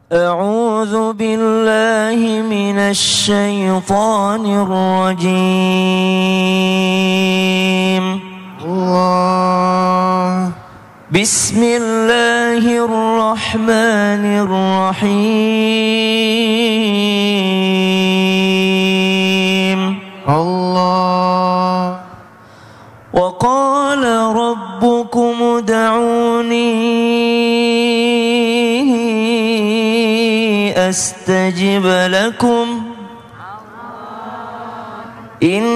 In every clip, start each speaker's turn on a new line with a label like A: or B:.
A: أعوذ بالله من الشيطان الرجيم. بسم الله الرحمن الرحيم. الله. وقال ربكم ادعوني أستجب لكم إن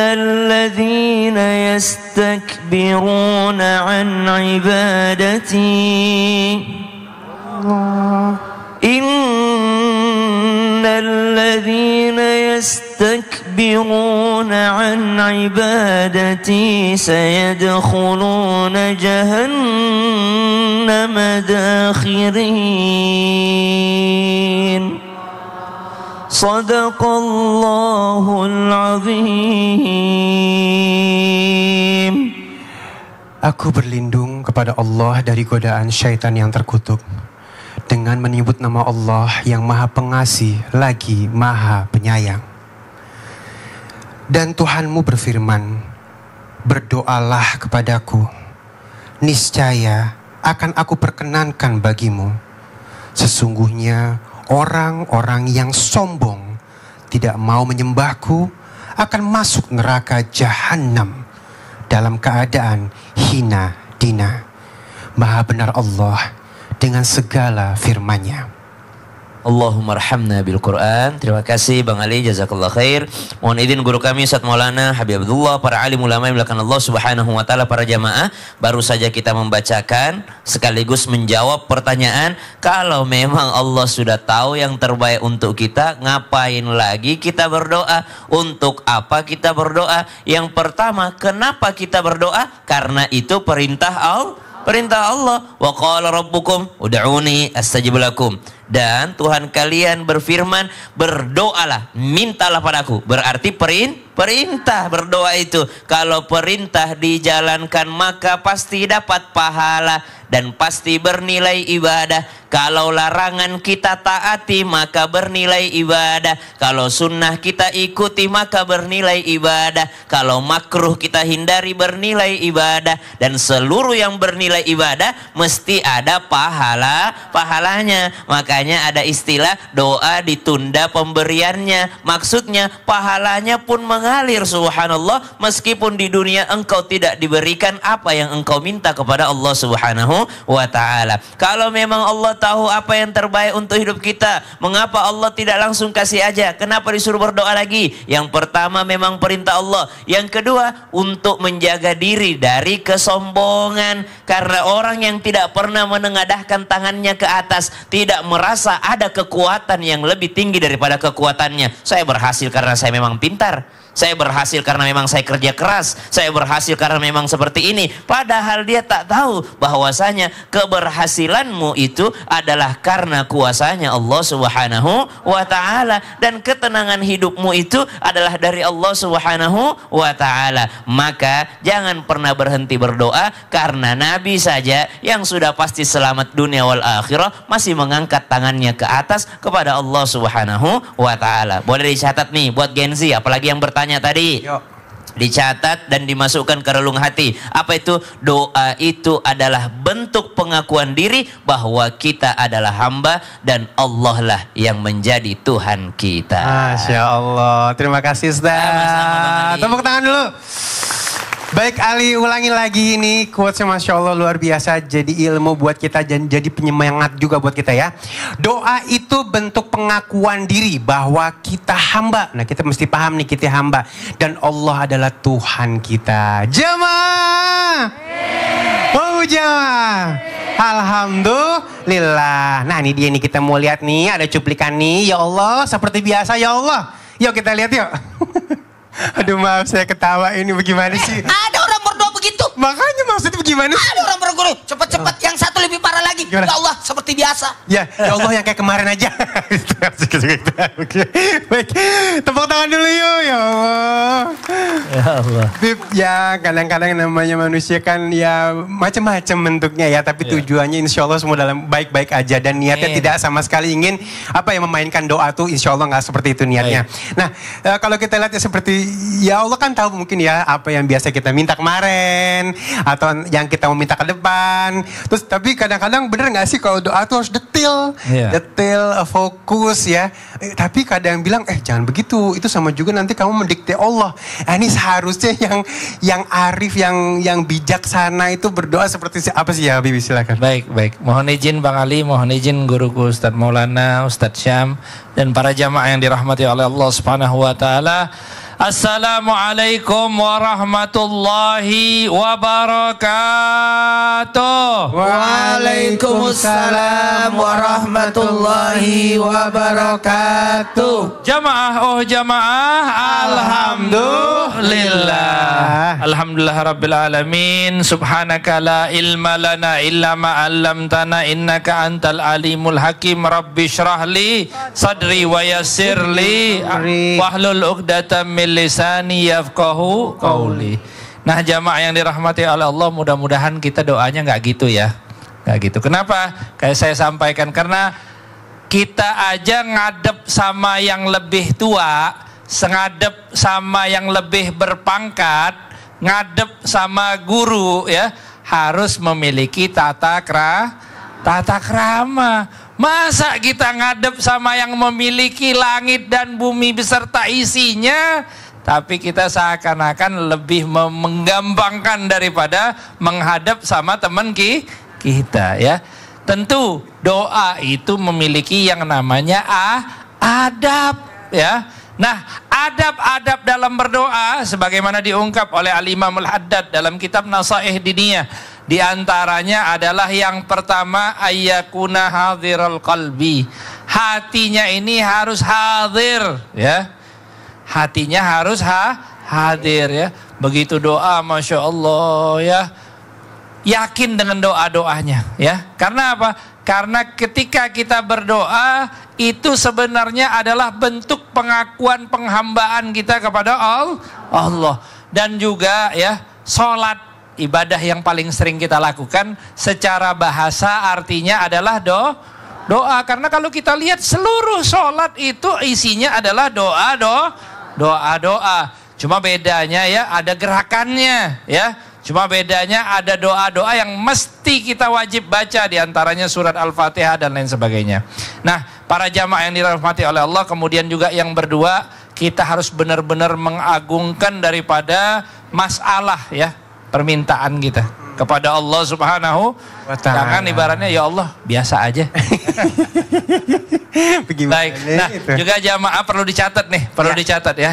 A: الذين يستكبرون عن عبادتي إن الذين يستكبرون عن عبادتي سيدخلون جهنم داخرين. صدق الله العظيم.
B: Aku berlindung kepada Allah dari godaan syaitan yang terkutuk dengan menyebut nama Allah yang Maha Pengasih lagi Maha Penyayang. Dan Tuhanmu berfirman, berdoalah kepadaku, niscaya akan aku perkenankan bagimu. Sesungguhnya orang-orang yang sombong tidak mau menyembahku akan masuk neraka jahanam dalam keadaan hina dina. Maha benar Allah dengan segala firman-Nya.
A: Allahumma arhamna bil Quran. Terima kasih Bang Ali, jazakallah khair. Mohon izin guru kami Ustaz Maulana Habib Abdullah, para alim ulama yang belakang Allah subhanahu wa ta'ala, para jamaah. Baru saja kita membacakan sekaligus menjawab pertanyaan, kalau memang Allah sudah tahu yang terbaik untuk kita, ngapain lagi kita berdoa? Untuk apa kita berdoa? Yang pertama, kenapa kita berdoa? Karena itu perintah Allah. Perintah Allah, wa qala rabbukum ud'uni astajib lakum. Dan Tuhan kalian berfirman, berdoalah, mintalah padaku. Berarti perintah berdoa itu. Kalau perintah dijalankan maka pasti dapat pahala dan pasti bernilai ibadah. Kalau larangan kita taati maka bernilai ibadah. Kalau sunnah kita ikuti maka bernilai ibadah. Kalau makruh kita hindari bernilai ibadah. Dan seluruh yang bernilai ibadah mesti ada pahalanya. Makanya ada istilah doa ditunda pemberiannya. Maksudnya pahalanya pun mengalir, subhanallah, meskipun di dunia engkau tidak diberikan apa yang engkau minta kepada Allah subhanahu wa ta'ala. Kalau memang Allah tahu apa yang terbaik untuk hidup kita, mengapa Allah tidak langsung kasih aja? Kenapa disuruh berdoa lagi? Yang pertama memang perintah Allah. Yang kedua untuk menjaga diri dari kesombongan. Karena orang yang tidak pernah menengadahkan tangannya ke atas, tidak merasa ada kekuatan yang lebih tinggi daripada kekuatannya. Saya berhasil karena saya memang pintar. Saya berhasil karena memang saya kerja keras. Saya berhasil karena memang seperti ini. Padahal dia tak tahu bahwasanya keberhasilanmu itu adalah karena kuasanya Allah subhanahu wa ta'ala. Dan ketenangan hidupmu itu adalah dari Allah subhanahu wa ta'ala. Maka jangan pernah berhenti berdoa. Karena Nabi saja yang sudah pasti selamat dunia wal akhirah masih mengangkat tangannya ke atas kepada Allah subhanahu wa ta'ala. Boleh dicatat nih buat Gen Z, apalagi yang bertanya tadi. Yo. Dicatat dan dimasukkan ke relung hati. Apa itu? Doa itu adalah bentuk pengakuan diri bahwa kita adalah hamba dan Allah lah yang menjadi Tuhan kita.
B: Masya Allah. Terima kasih Ustaz. Tepuk tangan dulu. Baik Ali, ulangi lagi ini quotesnya, Masya Allah luar biasa. Jadi ilmu buat kita dan jadi penyemangat juga buat kita ya. Doa itu bentuk pengakuan diri bahwa kita hamba. Nah kita mesti paham nih kita hamba. Dan Allah adalah Tuhan kita. Jemaah. Oh jemaah. Alhamdulillah. Nah ini dia nih, kita mau lihat nih, ada cuplikan nih. Ya Allah, seperti biasa ya Allah. Yuk kita lihat yuk. Aduh maaf saya ketawa, ini bagaimana sih?
C: Ada orang berdoa begitu.
B: Makanya maksudnya bagaimana sih?
C: Ada orang berdoa cepet-cepet, yang satu lebih parah lagi. lagi.
B: Gimana?
C: Ya Allah, seperti biasa.
B: Ya Allah yang kayak kemarin aja. Oke. Baik, tepuk tangan dulu yuk. Ya Allah.
D: Ya Allah.
B: Bib, ya kadang-kadang namanya manusia kan ya macam-macam bentuknya ya. Tapi tujuannya insya Allah semua dalam baik-baik aja. Dan niatnya tidak sama sekali ingin memainkan doa tuh insya Allah nggak seperti itu niatnya. Nah kalau kita lihat ya seperti ya Allah kan tahu mungkin ya apa yang biasa kita minta kemarin. Atau yang kita mau minta ke depan. Terus tapi kadang-kadang bener nggak sih kalau doa tuh harus detail. Detail, fokus ya. Tapi kadang bilang jangan begitu. Itu sama juga nanti kamu mendikte Allah. Ini seharusnya yang arif, yang bijaksana itu berdoa seperti apa sih ya Bibi, silakan.
D: Baik. Mohon izin Bang Ali, mohon izin guruku Ustadz Maulana, Ustadz Syam, dan para jamaah yang dirahmati oleh Allah Subhanahu wa taala. Assalamualaikum warahmatullahi wabarakatuh.
C: Waalaikumsalam warahmatullahi wabarakatuh.
D: Jamaah, alhamdulillah. Alhamdulillah rabbil alamin. Subhanaka la ilma lana illa ma 'allamtana innaka antal alimul hakim. Rabbi shrahli sadri wa yassirli wahlul 'uqdatam min lisani yafqahu qauli. Nah, jamaah yang dirahmati oleh Allah, mudah-mudahan kita doanya nggak gitu ya. Nggak gitu. Kenapa? Kayak saya sampaikan, karena kita aja ngadep sama yang lebih tua, sengadep sama yang lebih berpangkat, ngadep sama guru ya, harus memiliki tata krama. Masa kita ngadep sama yang memiliki langit dan bumi beserta isinya, tapi kita seakan-akan lebih menggampangkan daripada menghadap sama teman kita ya. Tentu doa itu memiliki yang namanya adab ya. Nah, adab-adab dalam berdoa sebagaimana diungkap oleh Al-Imam Al-Haddad dalam kitab Nasaih Diniyah, di antaranya adalah yang pertama ayyakuna hadhirul qalbi. Hatinya ini harus hadir ya. Hatinya harus hadir ya. Begitu doa Masya Allah ya, yakin dengan doa-doanya ya. Karena apa? Karena ketika kita berdoa itu sebenarnya adalah bentuk pengakuan penghambaan kita kepada Allah. Dan juga ya, sholat, ibadah yang paling sering kita lakukan secara bahasa artinya adalah doa. Karena kalau kita lihat seluruh sholat itu isinya adalah doa. Cuma bedanya ya ada gerakannya ya. Cuma bedanya ada doa-doa yang mesti kita wajib baca, diantaranya surat Al-Fatihah dan lain sebagainya. Nah, para jamaah yang dirahmati oleh Allah, kemudian juga yang berdua, kita harus benar-benar mengagungkan daripada masalah ya, permintaan kita kepada Allah Subhanahu wa ta'ala. Jangan ibaratnya ya Allah biasa aja. Baik. Nah, juga jamaah perlu dicatat nih, dicatat ya.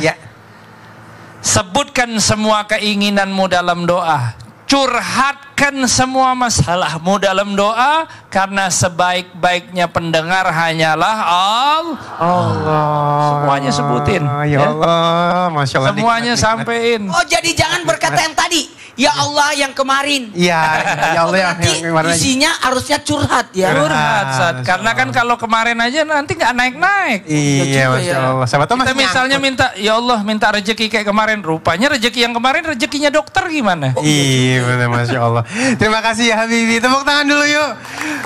D: Sebutkan semua keinginanmu dalam doa. Curhatkan semua masalahmu dalam doa, karena sebaik-baiknya pendengar hanyalah Allah. Semuanya sebutin.
B: Ya Allah, Masya Allah.
D: Semuanya sampein.
C: Oh, jadi jangan berkata yang tadi. Ya Allah yang kemarin.
B: Iya, ya Allah yang kemarin.
C: Isinya harusnya curhat ya.
D: Curhat. Karena kan kalau kemarin aja nanti nggak naik-naik.
B: Iya, Masya Allah.
D: Kita misalnya minta, ya Allah minta rezeki kayak kemarin. Rupanya rezeki yang kemarin rezekinya dokter gimana?
B: Iya, benar, Masya Allah. Terima kasih ya Habibi. Tepuk tangan dulu yuk.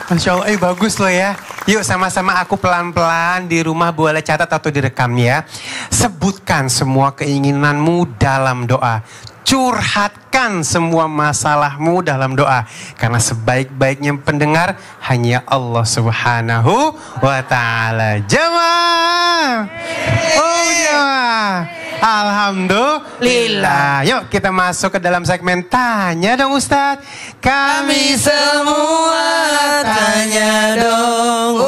B: Masya Allah, bagus loh ya. Yuk sama-sama aku pelan-pelan di rumah boleh catat atau direkam ya. Sebutkan semua keinginanmu dalam doa. Curhatkan semua masalahmu dalam doa, karena sebaik-baiknya pendengar hanya Allah Subhanahu wa ta'ala. Jamaah, jamaah, alhamdulillah. Yuk kita masuk ke dalam segmen tanya dong Ustadz. Kami semua tanya dong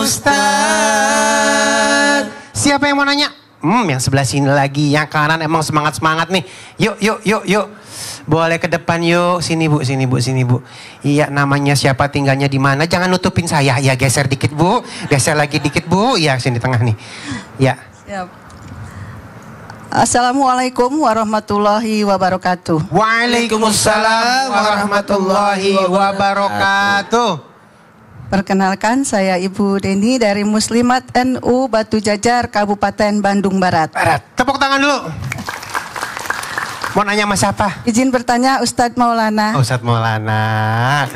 B: Ustadz. Siapa yang mau nanya? Yang sebelah sini lagi, yang kanan emang semangat-semangat nih. Yuk. Boleh ke depan yuk. Sini bu. Iya, namanya siapa, tinggalnya di mana? Jangan nutupin saya. Ya, geser dikit bu. Geser lagi dikit bu. Iya, sini tengah nih. Ya. Siap.
E: Assalamualaikum warahmatullahi wabarakatuh.
B: Waalaikumsalam warahmatullahi wabarakatuh.
E: Perkenalkan, saya Ibu Deni dari Muslimat NU Batu Jajar, Kabupaten Bandung Barat.
B: Tepuk tangan dulu. Mau nanya sama siapa?
E: Izin bertanya Ustadz Maulana.
B: Ustadz Maulana.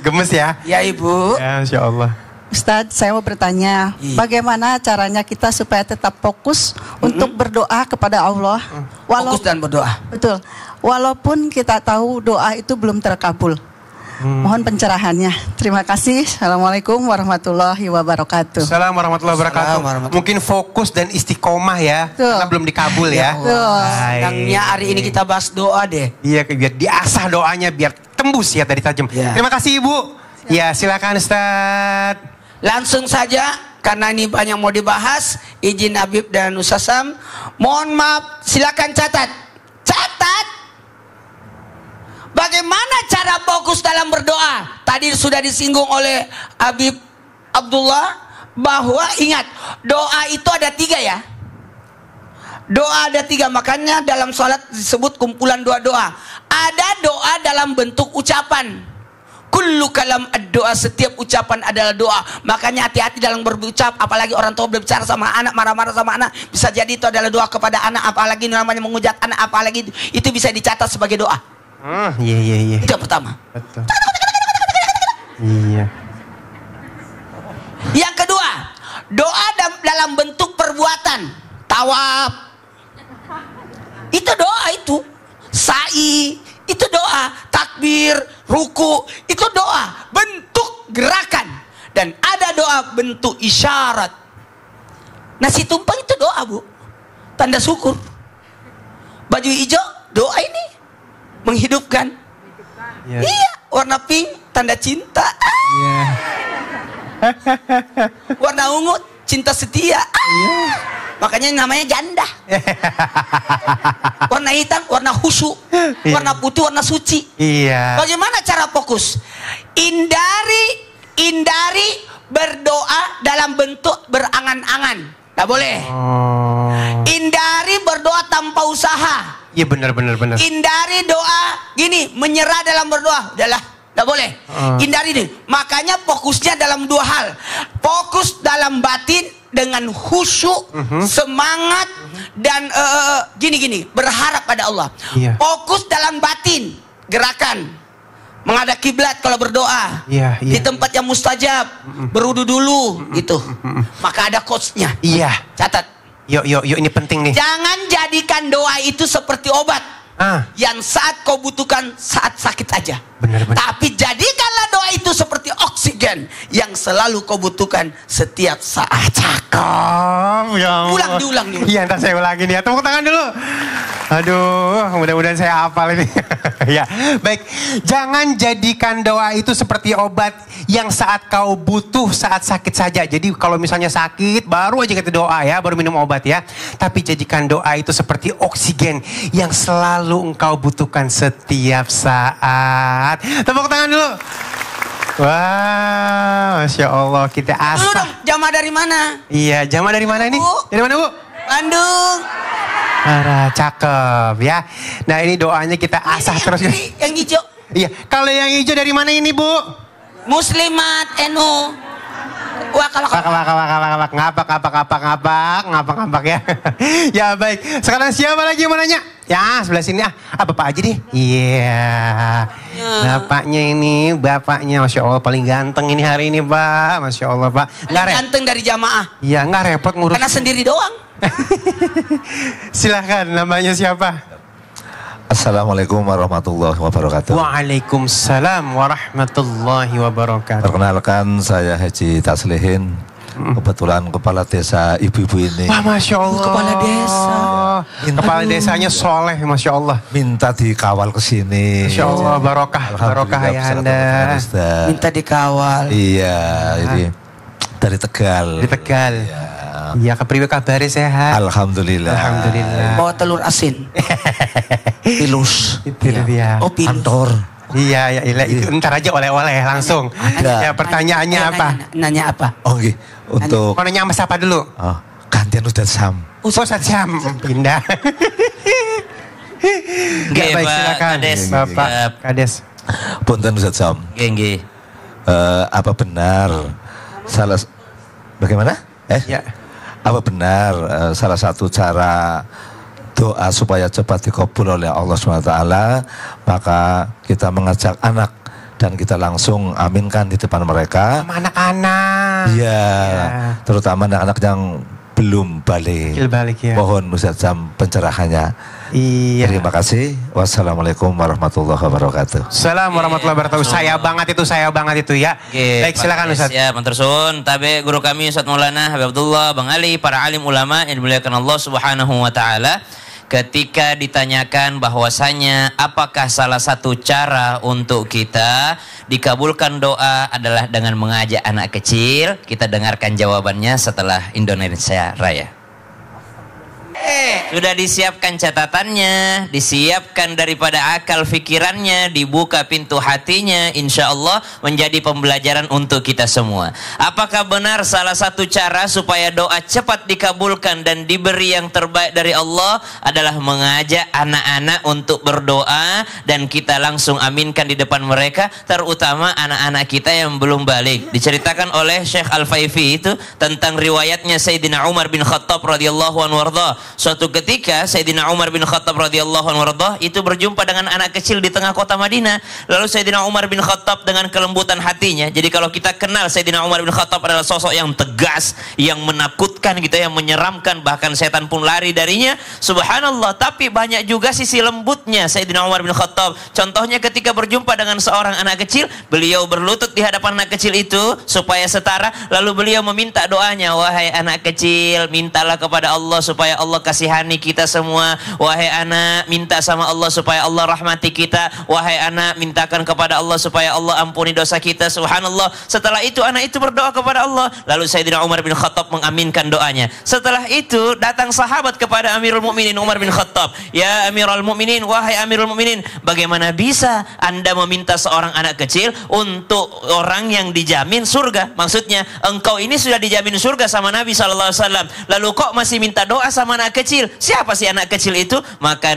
B: Gemes ya?
C: Ya Ibu.
B: Ya, Masya Allah.
E: Ustadz, saya mau bertanya, bagaimana caranya kita supaya tetap fokus untuk berdoa kepada Allah?
C: Fokus dan berdoa.
E: Betul. Walaupun kita tahu doa itu belum terkabul. Mohon pencerahannya. Terima kasih. Assalamualaikum warahmatullahi wabarakatuh.
B: Assalamualaikum warahmatullahi wabarakatuh. Mungkin fokus dan istiqomah ya.
E: Betul.
B: Karena belum dikabul ya.
E: Betul.
C: Yang hari ini kita bahas doa deh.
B: Iya, biar diasah doanya biar tembus ya tadi tajam.
C: Ya.
B: Terima kasih Ibu. Ya, silakan Ustaz.
C: Langsung saja, karena ini banyak mau dibahas, izin Habib dan Ustaz Sam. Mohon maaf, silakan catat. Catat. Bagaimana cara fokus dalam berdoa? Tadi sudah disinggung oleh Habib Abdullah bahwa ingat, doa itu ada 3 ya. Doa ada 3, makanya dalam sholat disebut kumpulan doa-doa. Ada doa dalam bentuk ucapan. Kullu kalam ad-doa, setiap ucapan adalah doa. Makanya hati-hati dalam berucap, apalagi orang tua berbicara sama anak, marah-marah sama anak, bisa jadi itu adalah doa kepada anak, apalagi namanya menghujat anak, apalagi itu bisa dicatat sebagai doa.
B: Iya.
C: Itu yang pertama.
B: Betul. Iya.
C: Yang kedua, doa dalam bentuk perbuatan. Tawaf. Itu doa itu. Sa'i, itu doa. Takbir, ruku, itu doa. Bentuk gerakan. Dan ada doa bentuk isyarat. Nasi tumpeng itu doa, Bu. Tanda syukur. Baju hijau, doa ini. Menghidupkan.
B: Iya.
C: Iya, warna pink, tanda cinta.
B: Iya.
C: Warna ungu, cinta setia. Makanya namanya janda. Warna hitam, warna khusyuk. Warna putih, warna suci.
B: Iya.
C: Bagaimana cara fokus? Hindari berdoa dalam bentuk berangan-angan. Tidak boleh. Hindari berdoa tanpa usaha.
B: Iya benar.
C: Hindari doa gini, menyerah dalam berdoa. Udahlah, tidak boleh. Hindari ini. Makanya fokusnya dalam 2 hal. Fokus dalam batin dengan khusyuk, semangat, dan gini, berharap pada Allah.
B: Iya.
C: Fokus dalam batin, gerakan. Menghadap kiblat kalau berdoa.
B: Iya.
C: Di tempat yang mustajab. Berwudu dulu, gitu. Maka ada coachnya.
B: Iya.
C: Catat.
B: Yuk, ini penting nih.
C: Jangan jadikan doa itu seperti obat. Yang saat kau butuhkan saat sakit aja.
B: Benar.
C: Tapi jadikanlah doa itu seperti oksigen yang selalu kau butuhkan setiap saat.
B: Cakep. Ya Allah.
C: Diulang.
B: Iya, ntar saya ulangin ya. Tepuk tangan dulu. Aduh, mudah-mudahan saya hafal ini. Ya, baik. Jangan jadikan doa itu seperti obat yang saat kau butuh saat sakit saja. Jadi kalau misalnya sakit, baru aja kita doa ya, baru minum obat ya. Tapi jadikan doa itu seperti oksigen yang selalu engkau butuhkan setiap saat. Tepuk tangan dulu. Wah, Masya Allah, kita
C: Dulu dong,
B: asah.
C: jamaah dari mana?
B: Iya, jamaah dari mana ini?
C: Bu.
B: Dari mana, Bu?
C: Bandung.
B: Cakep ya. Nah, ini doanya kita asah
C: Ini
B: terus.
C: yang hijau.
B: Iya, kalau yang hijau dari mana ini, Bu?
C: Muslimat NU. Wah, kalau
B: ngapak ya. Ya baik. Sekarang siapa lagi yang mau nanya? Ya sebelah sini Bapak aja deh. Iya. Bapaknya ini, bapaknya Masya Allah paling ganteng ini hari ini Pak. Masya Allah Pak.
C: ganteng dari jamaah.
B: Iya nggak repot ngurus.
C: Karena sendiri doang.
B: Silahkan, namanya siapa?
F: Assalamualaikum warahmatullahi wabarakatuh.
B: Waalaikumsalam warahmatullahi wabarakatuh.
F: Perkenalkan saya Haji Taslihin. Kebetulan kepala desa ibu-ibu ini.
B: Wah Masya Allah.
C: Kepala desa.
B: Kepala desanya soleh Masya Allah.
F: Minta dikawal ke sini.
B: Masya Allah, barokah ya Anda.
C: Minta dikawal.
F: Iya, ini dari Tegal.
B: Di Tegal. Iya, kepriwe kabare sehat?
F: Alhamdulillah.
C: Bawa telur asin. Pilus.
B: Itu dia.
C: Oh, pilus.
F: Kantor.
B: Iya, itu ntar aja oleh-oleh langsung. Ya, pertanyaannya apa?
C: Nanya apa?
F: Oh, nggih. Untuk
B: Mau nanya sama siapa dulu?
F: gantian Ustadz Sam.
B: Ustadz Syam. Pindah.
A: Oke,
B: Baik,
A: Pak
B: silakan.
A: Kades.
B: Bapak Kades.
F: Punten Ustaz Sam.
A: Nggih.
F: Apa benar bagaimana?
B: Ya.
F: Apa benar salah satu cara doa supaya cepat dikabul oleh Allah SWT, maka kita mengajak anak dan kita langsung aminkan di depan mereka.
B: Sama anak-anak.
F: Iya, terutama anak-anak yang belum balik.
B: Ya.
F: Mohon Ustaz Sam pencerahannya.
B: Iya.
F: Terima kasih. Wassalamualaikum warahmatullahi wabarakatuh.
B: Assalamualaikum warahmatullahi wabarakatuh. Saya banget itu ya. Baik, silakan Ustaz.
A: Ya, matur suwun. Tabe guru kami Ustaz Maulana Habib Abdullah, Bang Ali, para alim ulama yang dimuliakan Allah Subhanahu wa taala. Ketika ditanyakan bahwasanya apakah salah satu cara untuk kita dikabulkan doa adalah dengan mengajak anak kecil, kita dengarkan jawabannya setelah Indonesia Raya. Sudah disiapkan catatannya, disiapkan daripada akal fikirannya, dibuka pintu hatinya, insya Allah menjadi pembelajaran untuk kita semua. Apakah benar salah satu cara supaya doa cepat dikabulkan dan diberi yang terbaik dari Allah adalah mengajak anak-anak untuk berdoa dan kita langsung aminkan di depan mereka, terutama anak-anak kita yang belum balik. Diceritakan oleh Syekh Al-Faifi itu tentang riwayatnya Sayyidina Umar bin Khattab radhiyallahu anhu warda. Suatu ketika Sayyidina Umar bin Khattab radhiyallahu anhu warda itu berjumpa dengan anak kecil di tengah kota Madinah. Lalu Sayyidina Umar bin Khattab dengan kelembutan hatinya. Jadi kalau kita kenal Sayyidina Umar bin Khattab adalah sosok yang tegas, yang menakutkan gitu, yang menyeramkan, bahkan setan pun lari darinya. Subhanallah, tapi banyak juga sisi lembutnya Sayyidina Umar bin Khattab. Contohnya ketika berjumpa dengan seorang anak kecil, beliau berlutut di hadapan anak kecil itu supaya setara, lalu beliau meminta doanya, wahai anak kecil, mintalah kepada Allah supaya Allah kasihani kita semua. Wahai anak, minta sama Allah supaya Allah rahmati kita. Wahai anak, mintakan kepada Allah supaya Allah ampuni dosa kita. Subhanallah. Setelah itu anak itu berdoa kepada Allah. Lalu Sayyidina Umar bin Khattab mengaminkan doanya. Setelah itu datang sahabat kepada Amirul Mukminin Umar bin Khattab. Ya Amirul Mukminin, wahai Amirul Mukminin, bagaimana bisa Anda meminta seorang anak kecil untuk orang yang dijamin surga? Maksudnya engkau ini sudah dijamin surga sama Nabi SAW, lalu kok masih minta doa sama anak kecil? Siapa sih anak kecil itu? Maka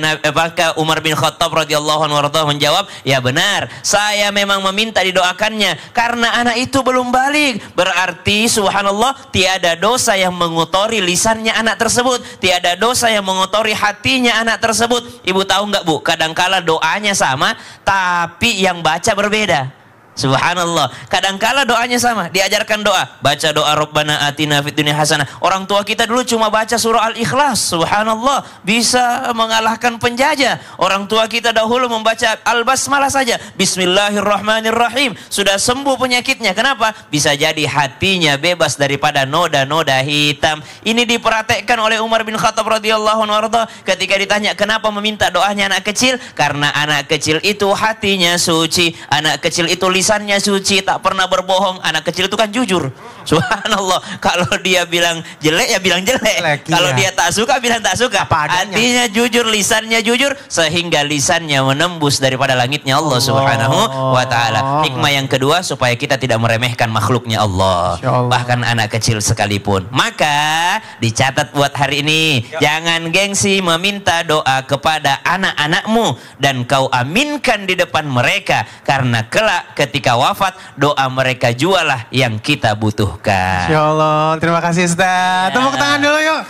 A: Umar bin Khattab radhiyallahu anhu menjawab, ya benar, saya memang meminta didoakannya karena anak itu belum balik. Berarti subhanallah, tiada dosa yang mengotori lisannya anak tersebut, tiada dosa yang mengotori hatinya anak tersebut. Ibu tahu nggak Bu, kadangkala doanya sama tapi yang baca berbeda. Subhanallah, kadangkala doanya sama, diajarkan doa, baca doa Rabbana atina fid dunya hasanah. Orang tua kita dulu cuma baca surah Al-Ikhlas, subhanallah, bisa mengalahkan penjajah. Orang tua kita dahulu membaca Al-Basmalah saja, Bismillahirrahmanirrahim, sudah sembuh penyakitnya. Kenapa? Bisa jadi hatinya bebas daripada noda-noda hitam. Ini diperhatikan oleh Umar bin Khattab radhiyallahu anhu ketika ditanya kenapa meminta doanya anak kecil, karena anak kecil itu hatinya suci, anak kecil itu lisannya suci, tak pernah berbohong. Anak kecil itu kan jujur. Subhanallah, kalau dia bilang jelek ya bilang jelek, kalau dia tak suka bilang tak suka. Hatinya jujur, lisannya jujur, sehingga lisannya menembus daripada langitnya Allah Subhanahu wa ta'ala. Hikmah yang kedua, supaya kita tidak meremehkan makhluknya Allah, bahkan anak kecil sekalipun. Maka dicatat buat hari ini, jangan gengsi meminta doa kepada anak-anakmu dan kau aminkan di depan mereka, karena kelak ketika wafat doa mereka jualah yang kita butuhkan.
B: Insya Allah, terima kasih Ustaz. Tepuk tangan dulu yuk.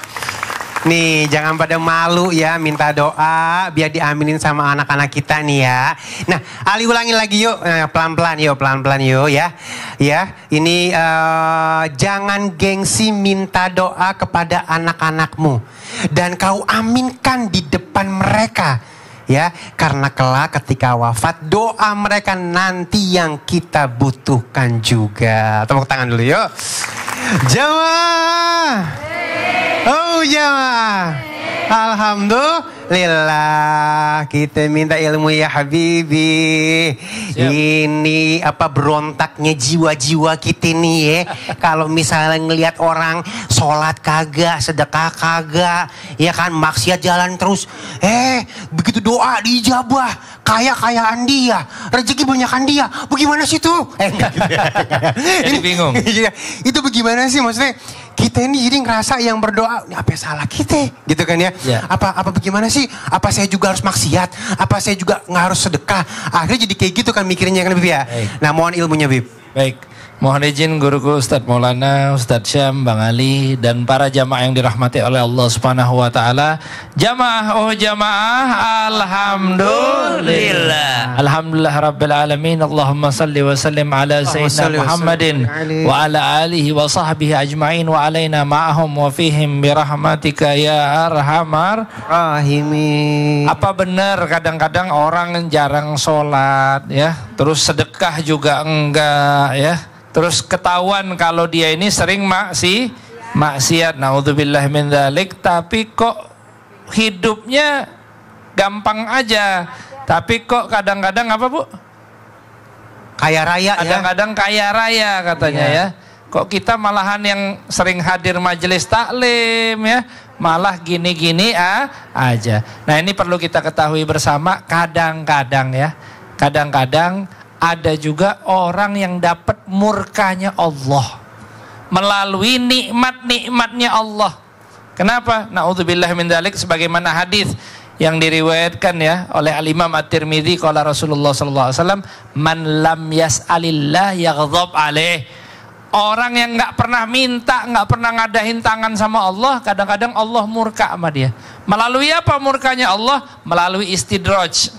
B: Nih, jangan pada malu ya minta doa biar diaminin sama anak-anak kita nih ya. Nah, Ali ulangin lagi yuk, pelan-pelan yuk ya. Ya, ini jangan gengsi minta doa kepada anak-anakmu dan kau aminkan di depan mereka. Ya, karena kelak ketika wafat doa mereka nanti yang kita butuhkan juga. Tepuk tangan dulu yuk. Jamaah. Oh jamaah. Alhamdulillah, kita minta ilmu ya Habibi. Siap. Ini apa berontaknya jiwa-jiwa kita nih ya. Kalau misalnya ngelihat orang sholat kagak, sedekah kagak, ya kan, maksiat jalan terus. Begitu doa dijabah, kaya-kayaan dia, rezeki banyakan dia. Bagaimana sih tuh?
D: Jadi bingung.
B: Itu bagaimana sih maksudnya? kita ini jadi ngerasa yang berdoa, ini apa yang salah kita, gitu kan ya? Apa bagaimana sih? Apa saya juga harus maksiat? Apa saya juga nggak harus sedekah? Akhirnya jadi kayak gitu kan mikirnya kan Bib ya. Nah mohon ilmunya Bib.
D: Baik, mohon izin guruku Ustadz Maulana, Ustadz Syam, Bang Ali, dan para jamaah yang dirahmati oleh Allah Subhanahu wa Ta'ala. Jamaah, oh jamaah, alhamdulillah. Alhamdulillah Rabbil Alamin. Allahumma salli wa sallim ala Sayyidina Muhammadin wa ala alihi wa sahbihi ajma'in wa alaina ma'ahum wa fihim birahmatika ya arhamar
B: rahimin.
D: Apa benar kadang-kadang orang jarang sholat ya, terus sedekah juga enggak ya, terus ketahuan kalau dia ini sering maksiat, naudzubillah min dzalik, tapi kok hidupnya gampang aja, tapi kok kadang-kadang apa Bu?
B: Kaya raya,
D: kadang-kadang kaya raya katanya ya. Kok kita malahan yang sering hadir majelis taklim ya, malah gini-gini aja. Nah ini perlu kita ketahui bersama, kadang-kadang ya, kadang-kadang ada juga orang yang dapat murkanya Allah melalui nikmat-nikmatnya Allah. Kenapa? Na'udzubillah min dzalik, sebagaimana hadis yang diriwayatkan ya oleh Al-Imam At-Tirmidzi, qala Rasulullah sallallahu alaihi wasallam, man lam yas'alillah yaghdab alaih. Orang yang nggak pernah minta, nggak pernah ngadahin tangan sama Allah, kadang-kadang Allah murka sama dia. Melalui apa murkanya Allah? Melalui istidraj.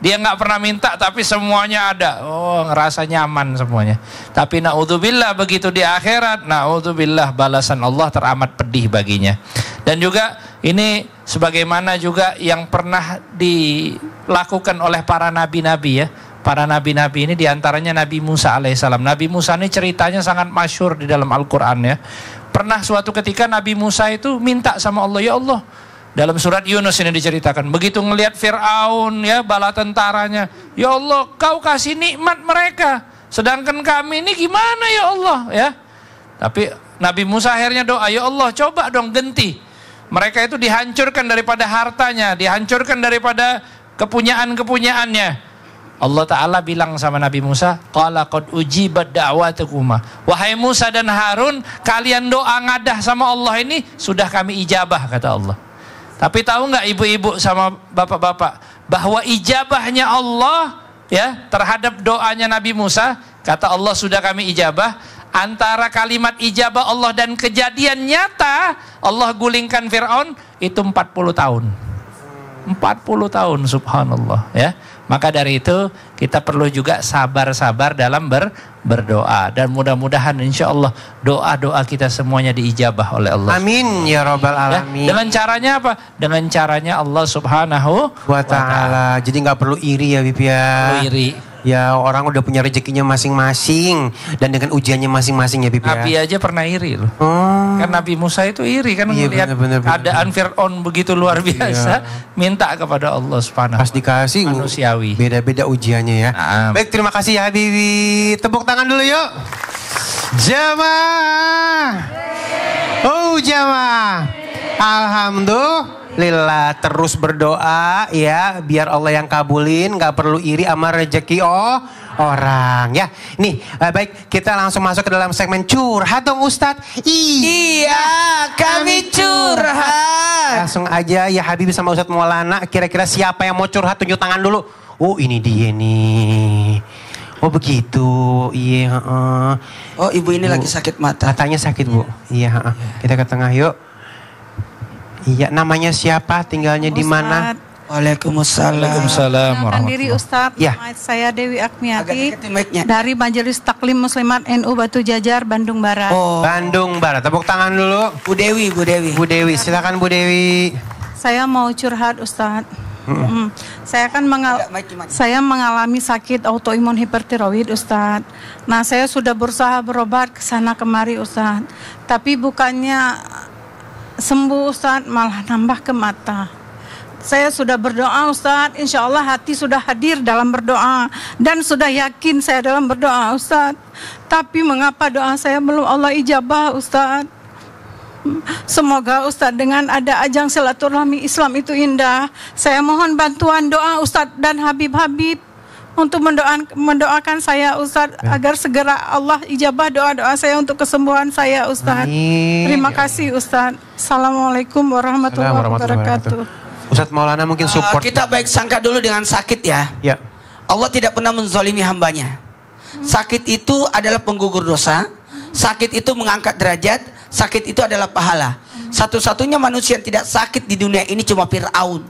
D: Dia nggak pernah minta tapi semuanya ada. Oh, ngerasa nyaman semuanya. Tapi naudzubillah begitu di akhirat, naudzubillah balasan Allah teramat pedih baginya. Dan juga ini sebagaimana juga yang pernah dilakukan oleh para nabi-nabi ya. Para nabi-nabi ini diantaranya Nabi Musa alaihissalam. Nabi Musa ini ceritanya sangat masyhur di dalam Al-Quran ya. Pernah suatu ketika Nabi Musa itu minta sama Allah, ya Allah, dalam surat Yunus ini diceritakan, begitu ngelihat Fir'aun ya, bala tentaranya, ya Allah kau kasih nikmat mereka, sedangkan kami ini gimana ya Allah ya. Tapi Nabi Musa akhirnya doa, ya Allah coba dong ganti, mereka itu dihancurkan daripada hartanya, dihancurkan daripada kepunyaan-kepunyaannya. Allah Ta'ala bilang sama Nabi Musa, qala qad ujibat da'watukuma, wahai Musa dan Harun, kalian doa ngadah sama Allah ini sudah kami ijabah, kata Allah. Tapi tahu nggak ibu-ibu sama bapak-bapak bahwa ijabahnya Allah ya terhadap doanya Nabi Musa, kata Allah sudah kami ijabah, antara kalimat ijabah Allah dan kejadian nyata Allah gulingkan Fir'aun itu 40 tahun. 40 tahun, subhanallah ya. Maka dari itu kita perlu juga sabar-sabar dalam berdoa, dan mudah-mudahan insya Allah doa-doa kita semuanya diijabah oleh Allah.
B: Amin ya Rabbal Alamin.
D: Ya, dengan caranya apa? Dengan caranya Allah Subhanahu
B: wa Ta'ala. Jadi nggak perlu iri ya Bib ya.
D: Perlu iri.
B: Ya orang udah punya rezekinya masing-masing dan dengan ujiannya masing-masing ya Bib ya.
D: Nabi aja pernah iri loh. Kan Nabi Musa itu iri kan,
B: iya,
D: melihat keadaan Fir'aun begitu luar biasa, minta kepada Allah Subhanahu.
B: Pas dikasih
D: manusiawi.
B: Beda-beda ujiannya ya. Baik, terima kasih ya Habibi. Tepuk tangan dulu yuk. Jamaah. Oh jamaah. Alhamdulillah, terus berdoa ya biar Allah yang kabulin, nggak perlu iri sama rezeki orang ya. Nih baik, kita langsung masuk ke dalam segmen curhat dong Ustadz.
C: Iya, kami curhat.
B: Langsung aja ya Habibie sama Ustadz Maulana, kira-kira siapa yang mau curhat, tunjuk tangan dulu. Oh ini dia nih. Oh begitu, iya.
C: Oh ibu ini lagi sakit mata.
B: Matanya sakit Bu. Iya. Kita ke tengah yuk. Iya, namanya siapa? Tinggalnya di mana?
C: Waalaikumsalam.
D: Waalaikumsalam.
E: Perkenalkan diri Ustadz.
B: Ya.
E: Saya Dewi Akmiati
C: mic-nya.
E: dari Majelis Taklim Muslimat NU Batu Jajar, Bandung Barat.
C: Oh.
B: Bandung Barat. Tepuk tangan dulu.
C: Bu Dewi, Bu Dewi.
B: Bu Dewi, silakan Bu Dewi.
E: Saya mau curhat Ustadz. Saya kan saya mengalami sakit autoimun hipertiroid Ustadz. Nah saya sudah berusaha berobat ke sana kemari Ustadz, tapi bukannya sembuh Ustadz, malah nambah ke mata. Saya sudah berdoa Ustadz, insya Allah hati sudah hadir dalam berdoa dan sudah yakin saya dalam berdoa Ustadz. Tapi mengapa doa saya belum Allah ijabah Ustadz? Semoga Ustadz dengan ada ajang silaturahmi Islam itu indah. Saya mohon bantuan doa Ustadz dan Habib-Habib untuk mendoakan saya Ustaz agar segera Allah ijabah doa-doa saya untuk kesembuhan saya Ustaz. Terima kasih Ustaz. Assalamualaikum warahmatullahi wabarakatuh.
B: Ustaz Maulana mungkin support.
C: Kita baik sangka dulu dengan sakit ya.
B: Ya.
C: Allah tidak pernah menzalimi hambanya. Sakit itu adalah penggugur dosa. Sakit itu mengangkat derajat. Sakit itu adalah pahala. Satu-satunya manusia yang tidak sakit di dunia ini cuma Fir'aun.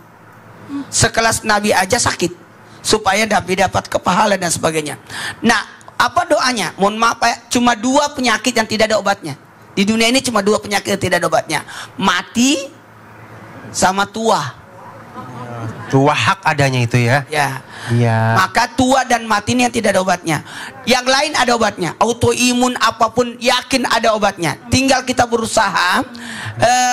C: Sekelas Nabi aja sakit supaya Nabi dapat kepahala dan sebagainya. Nah, apa doanya? Mohon maaf ya, cuma 2 penyakit yang tidak ada obatnya. Di dunia ini cuma 2 penyakit yang tidak ada obatnya. Mati sama tua.
B: Tua hak adanya itu ya.
C: Ya.
B: Iya.
C: Maka tua dan mati ini yang tidak ada obatnya. Yang lain ada obatnya. Autoimun apapun yakin ada obatnya. Tinggal kita berusaha.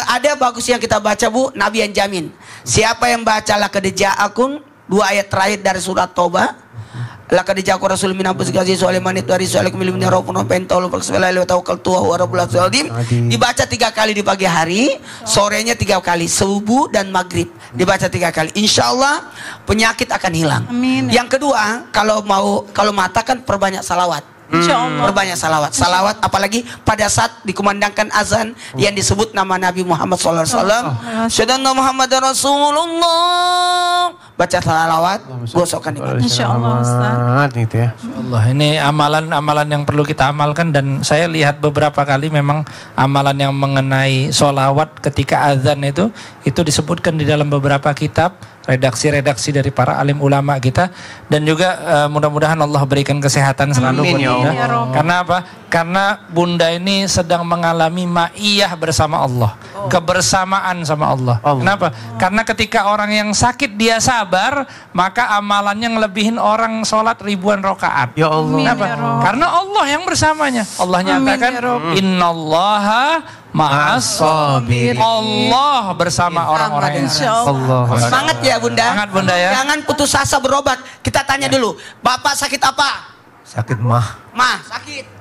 C: Ada bagus yang kita baca Bu, Nabi yang jamin. Siapa yang baca laqad ja'akum 2 ayat terakhir dari surat Taubah. Laqad ja'akum rasulun min anfusikum azizun 'alaihi ma anittum harisun 'alaikum bil mu'minina raufun rahim ta'ala wa tawakkaltu wa huwa rabbul arsyil azim. Dibaca 3 kali di pagi hari, sorenya 3 kali, subuh dan maghrib. Dibaca 3 kali. Insyaallah penyakit akan hilang.
E: Amin.
C: Yang kedua, kalau mata kan perbanyak salawat.
E: Insyaallah.
C: Perbanyak salawat. Salawat apalagi pada saat dikumandangkan azan yang disebut nama Nabi Muhammad sallallahu alaihi wasallam. Syadana Muhammadar Rasulullah. Baca salawat, gosokkan ibadah.
E: Insyaallah Ustaz.
B: Gitu ya.
D: Allah, ini amalan-amalan yang perlu kita amalkan, dan saya lihat beberapa kali memang amalan yang mengenai sholawat ketika azan itu disebutkan di dalam beberapa kitab, redaksi-redaksi dari para alim ulama kita, dan juga mudah-mudahan Allah berikan kesehatan selalu buat Bunda. Karena apa? Karena Bunda ini sedang mengalami ma'iyah bersama Allah, kebersamaan sama Allah. Kenapa? Karena ketika orang yang sakit dia sabar, maka amalannya ngelebihin orang sholat ribuan rakaat.
B: Ya Allah.
D: Kenapa? Karena Allah yang bersamanya. Allah nyatakan innallaha ma'as sabirin. Allah bersama orang-orang yang
B: Allah.
C: Semangat ya Bunda.
D: Semangat Bunda ya.
C: Jangan putus asa berobat. Kita tanya dulu, Bapak sakit apa?
F: Sakit mah.
C: Ma, sakit.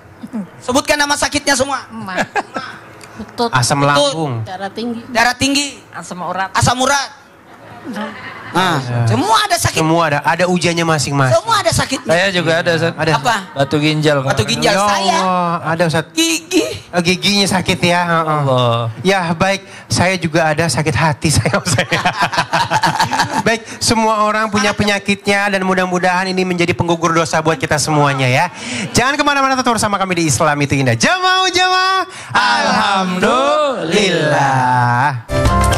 C: Sebutkan nama sakitnya semua.
G: Lutut,
B: Asam lambung.
G: darah tinggi,
C: Darah tinggi,
G: asam urat.
C: asam urat. Nah, semua ada sakit.
B: Semua ada ujiannya masing-masing.
C: Semua ada sakitnya.
D: Saya juga ada, Ustaz.
B: Ada.
C: Apa?
D: Batu ginjal.
C: Batu ginjal
B: Ya
C: saya.
B: Allah, ada Ustaz.
C: Gigi.
B: Giginya sakit ya.
D: Allah.
B: Ya baik, saya juga ada sakit hati saya. Baik, semua orang punya penyakitnya dan mudah-mudahan ini menjadi penggugur dosa buat kita semuanya ya. Jangan kemana-mana, tetap bersama kami di Islam Itu Indah. Jamaah.
D: Alhamdulillah.
B: Alhamdulillah.